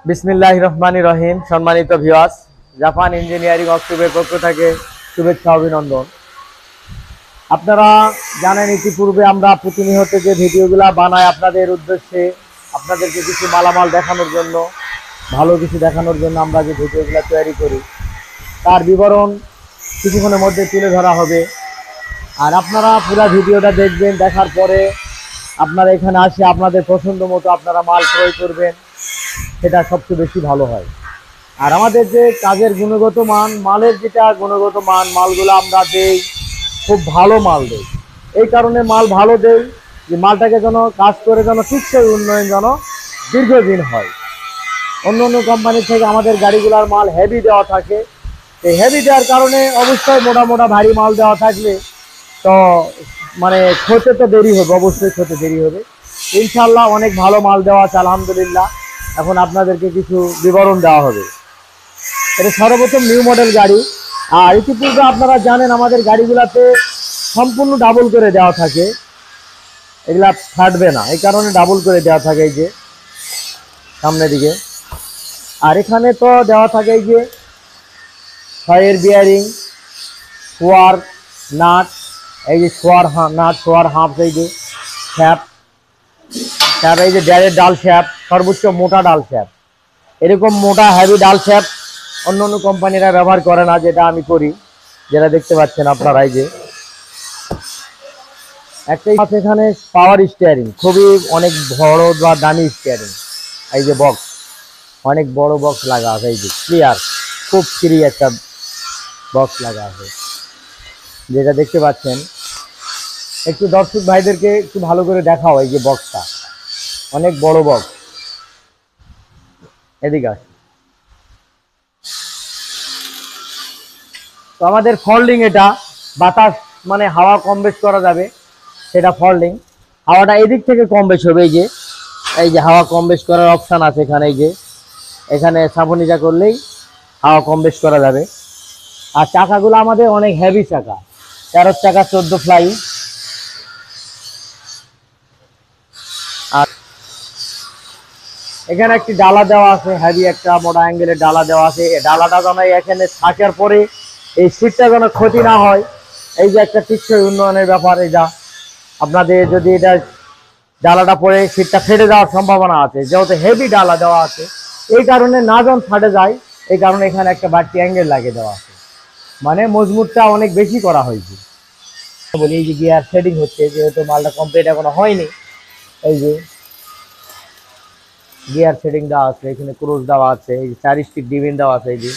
বিসমিল্লাহির রহমানির রহিম। সম্মানিত ভিউয়ার্স, জাপান ইঞ্জিনিয়ারিং ওয়ার্কশপের পক্ষ থেকে শুভেচ্ছা অভিনন্দন। আপনারা জানেন ইতিপূর্বে আমরা প্রতিনিয়ত যে ভিডিওগুলো বানাই আপনাদের উদ্দেশ্যে, আপনাদেরকে কিছু মালামাল দেখানোর জন্য, ভালো কিছু দেখানোর জন্য আমরা যে ভিডিওগুলো তৈরি করি তার বিবরণ কিছুক্ষণের মধ্যে তুলে ধরা হবে। আর আপনারা পুরো ভিডিওটা দেখবেন, দেখার পরে আপনারা এখানে আসে আপনাদের পছন্দ মতো আপনারা মাল ক্রয় করবেন, সেটা সবচেয়ে বেশি ভালো হয়। আর আমাদের যে কাজের গুণগত মান, মালের যেটা গুণগত মান, মালগুলো আমরা দেই খুব ভালো মাল দেই। এই কারণে মাল ভালো দেই যে মালটাকে যেন কাজ করে যেন টিকসই উন্নয়ন যেন দীর্ঘদিন হয়। অন্য অন্য কোম্পানি থেকে আমাদের গাড়িগুলোর মাল হেভি দেওয়া থাকে। এই হেভি দেওয়ার কারণে অবশ্যই মোটা মোটা ভারী মাল দেওয়া থাকলে তো মানে ক্ষতে তো দেরি হবে, অবশ্যই ক্ষতে দেরি হবে। ইনশাল্লাহ অনেক ভালো মাল দেওয়া আছে আলহামদুলিল্লাহ। এখন আপনাদেরকে কিছু বিবরণ দেওয়া হবে। এটা সর্বপ্রথম নিউ মডেল গাড়ি। আর ইতিপূর্বে আপনারা জানেন আমাদের গাড়িগুলোতে সম্পূর্ণ ডাবল করে দেওয়া থাকে, এগুলা ফাটবে না, এই কারণে ডাবল করে দেওয়া থাকে এই যে সামনের দিকে। আর এখানে তো দেওয়া থাকে এই যে ছয়ের বিয়ারিং, শোয়ার নাট, এই যে শোয়ার নাট, শোয়ার হাঁপ, এই যে শ্যাপ, এই যে ড্যারের ডাল শ্যাপ, সর্বোচ্চ মোটা ডাল শ্যাপ। এরকম মোটা হেভি ডাল শ্যাপ অন্য অন্য কোম্পানিরা ব্যবহার করে না, যেটা আমি করি, যেটা দেখতে পাচ্ছেন আপনারা। এই যে একটাই আছে এখানে পাওয়ার স্টিয়ারিং, খুবই অনেক বড় বা দামি স্টিয়ারিং। এই যে বক্স, অনেক বড় বক্স লাগা আছে, এই যে ক্লিয়ার, খুব ফ্রি একটা বক্স লাগা আছে যেটা দেখতে পাচ্ছেন। একটু দর্শক ভাইদেরকে একটু ভালো করে দেখাও, এই যে বক্সটা অনেক বড় বক্স। এদিকে আসে। তো আমাদের ফল্ডিং, এটা বাতাস মানে হাওয়া কম বেশ করা যাবে, সেটা ফল্ডিং। হাওয়াটা এদিক থেকে কম বেশ হবে, এই যে হাওয়া কম বেশ করার অপশান আছে এখানে। এই যে এখানে সাবনিজা করলেই হাওয়া কম বেশ করা যাবে। আর চাকাগুলো আমাদের অনেক হেভি চাকা, 13 চাকা 14 ফ্লাই। আর এখানে একটি ডালা দেওয়া আছে, হেভি একটা মোটা অ্যাঙ্গেলের ডালা দেওয়া আছে। এই ডালাটা যেন এখানে থাকার পরে এই সিটটা যেন ক্ষতি না হয়, এই যে একটা টিকসই উন্নয়নের ব্যাপার। এটা আপনাদের যদি এটা ডালাটা পরে সিটটা ফেটে যাওয়ার সম্ভাবনা আছে, যেহেতু হেভি ডালা দেওয়া আছে, এই কারণে না যেন ফাটে যায়, এই কারণে এখানে একটা বাড়তি অ্যাঙ্গেল লাগিয়ে দেওয়া আছে, মানে মজবুতটা অনেক বেশি করা হয়েছে। বলি এই যে গিয়ার সেটিং হচ্ছে, যেহেতু মালটা কমপ্লিট এখনো হয়নি। এই যে গিয়ার সেটিং দেওয়া আছে, এখানে ক্রুজ দেওয়া আছে, এই যে 4 স্টিক ডিভিন দেওয়া আছে। এই যে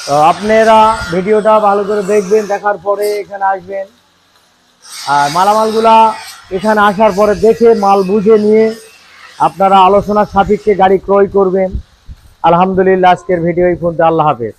তো আপনারা ভিডিওটা ভালো করে দেখবেন, দেখার পরে এখানে আসবেন। আর মালামালগুলা এখানে আসার পরে দেখে মাল বুঝে নিয়ে আপনারা আলোচনার সাপেক্ষে গাড়ি ক্রয় করবেন। আলহামদুলিল্লাহ, আজকের ভিডিও এই পর্যন্ত। আল্লাহ হাফেজ।